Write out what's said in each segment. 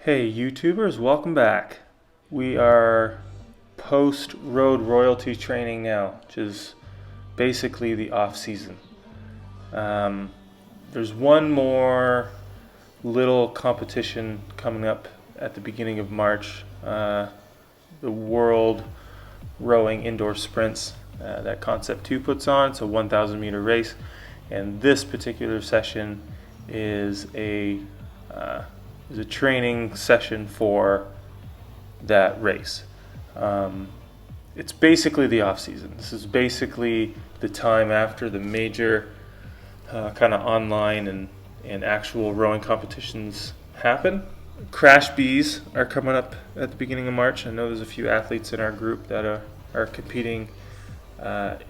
Hey YouTubers, welcome back. We are post road royalty training now, which is basically the off season. Um, there's one more little competition coming up at the beginning of March, the World Rowing Indoor Sprints that Concept 2 puts on. It's a 1,000 meter race, and this particular session is uh, a training session for that race. It's basically the off season. This is basically the time after the major kind of online and actual rowing competitions happen. Crash Bees are coming up at the beginning of March. I know there's a few athletes in our group that are competing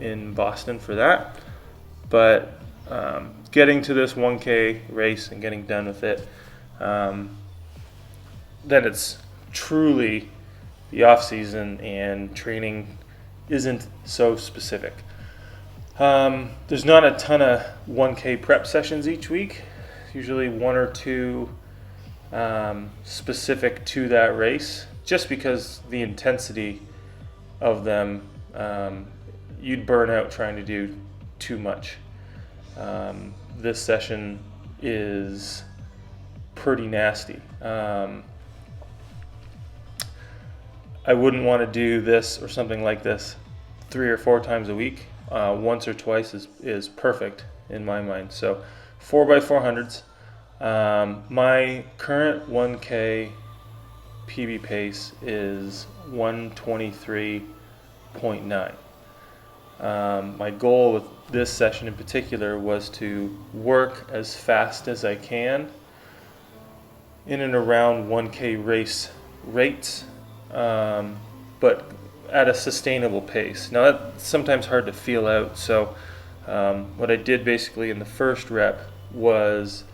in Boston for that. But getting to this 1K race and getting done with it, then it's truly the off season and training isn't so specific. There's not a ton of 1K prep sessions each week. Usually one or two specific to that race, just because the intensity of them, you'd burn out trying to do too much. This session is pretty nasty. I wouldn't want to do this or something like this 3 or 4 times a week. Once or twice is perfect in my mind. So 4x400s. My current 1K PB pace is 123.9. My goal with this session in particular was to work as fast as I can in and around 1K race rates, but at a sustainable pace. Now that's sometimes hard to feel out, so what I did basically in the first rep was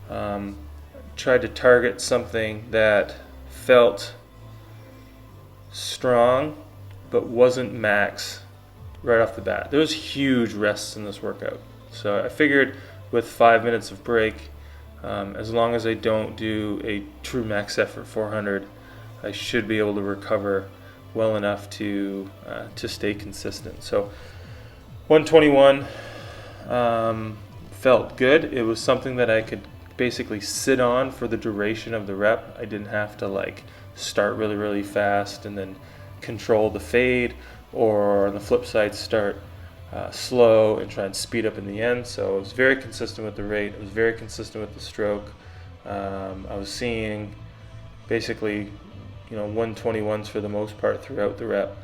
tried to target something that felt strong but wasn't max right off the bat. There was huge rests in this workout, so I figured with 5 minutes of break, as long as I don't do a true max effort 400, I should be able to recover well enough to stay consistent. So 121 felt good. It was something that I could basically sit on for the duration of the rep. I didn't have to like start really, really fast and then control the fade, or on the flip side start slow and try and speed up in the end. So it was very consistent with the rate. It was very consistent with the stroke. I was seeing basically 121s for the most part throughout the rep,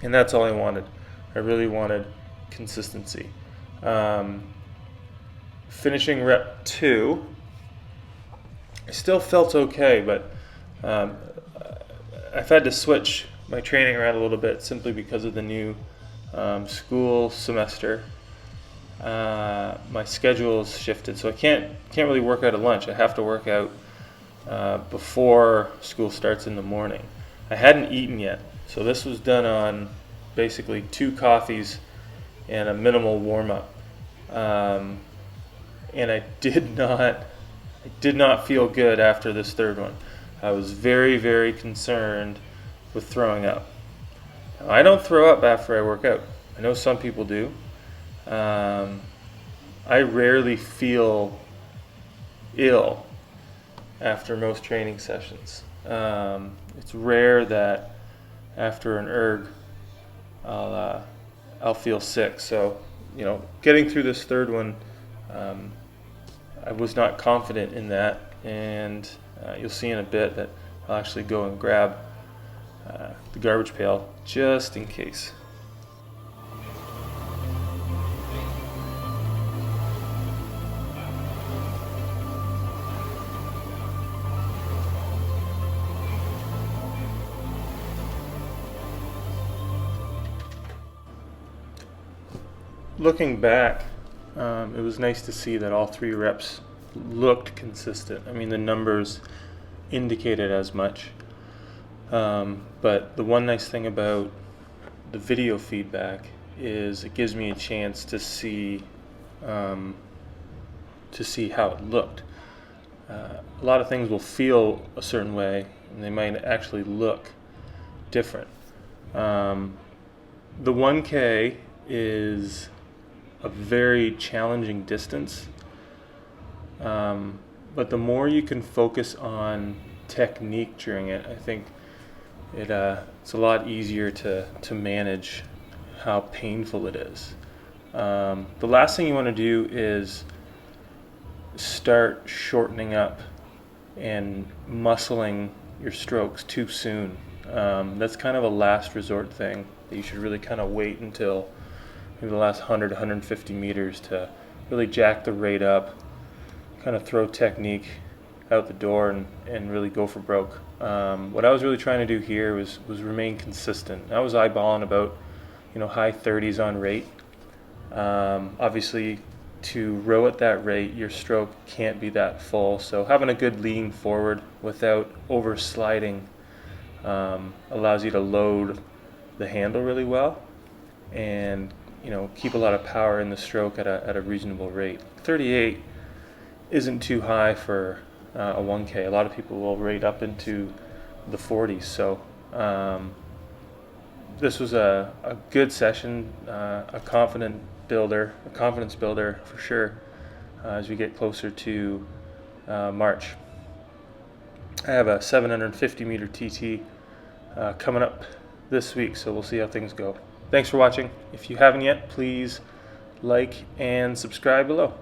and that's all I wanted. I really wanted consistency. Finishing rep 2, I still felt okay, but I've had to switch my training around a little bit simply because of the new school semester. My schedule is shifted, so I can't really work out at lunch. I have to work out before school starts in the morning. I hadn't eaten yet, so this was done on basically 2 coffees and a minimal warm-up. And I did not feel good after this third one. I was very, very concerned with throwing up. Now, I don't throw up after I work out. I know some people do. I rarely feel ill after most training sessions. It's rare that after an erg I'll feel sick. So getting through this third one, I was not confident in that, and you'll see in a bit that I'll actually go and grab the garbage pail just in case. Looking back, it was nice to see that all 3 reps looked consistent. I mean, the numbers indicated as much. But the one nice thing about the video feedback is it gives me a chance to see how it looked. a lot of things will feel a certain way, and they might actually look different. The 1K is a very challenging distance, but the more you can focus on technique during it, I think it's a lot easier to manage how painful it is. The last thing you want to do is start shortening up and muscling your strokes too soon. That's kind of a last resort thing that you should really kind of wait until maybe the last 100, 150 meters to really jack the rate up, kind of throw technique out the door and really go for broke. What I was really trying to do here was remain consistent. I was eyeballing about high 30s on rate. Obviously, to row at that rate, your stroke can't be that full. So having a good lean forward without over sliding allows you to load the handle really well and keep a lot of power in the stroke at a reasonable rate. 38 isn't too high for a 1K. A lot of people will rate up into the 40s. So this was a good session, a confidence builder for sure as we get closer to March. I have a 750 meter TT coming up this week, so we'll see how things go. Thanks for watching. If you haven't yet, please like and subscribe below.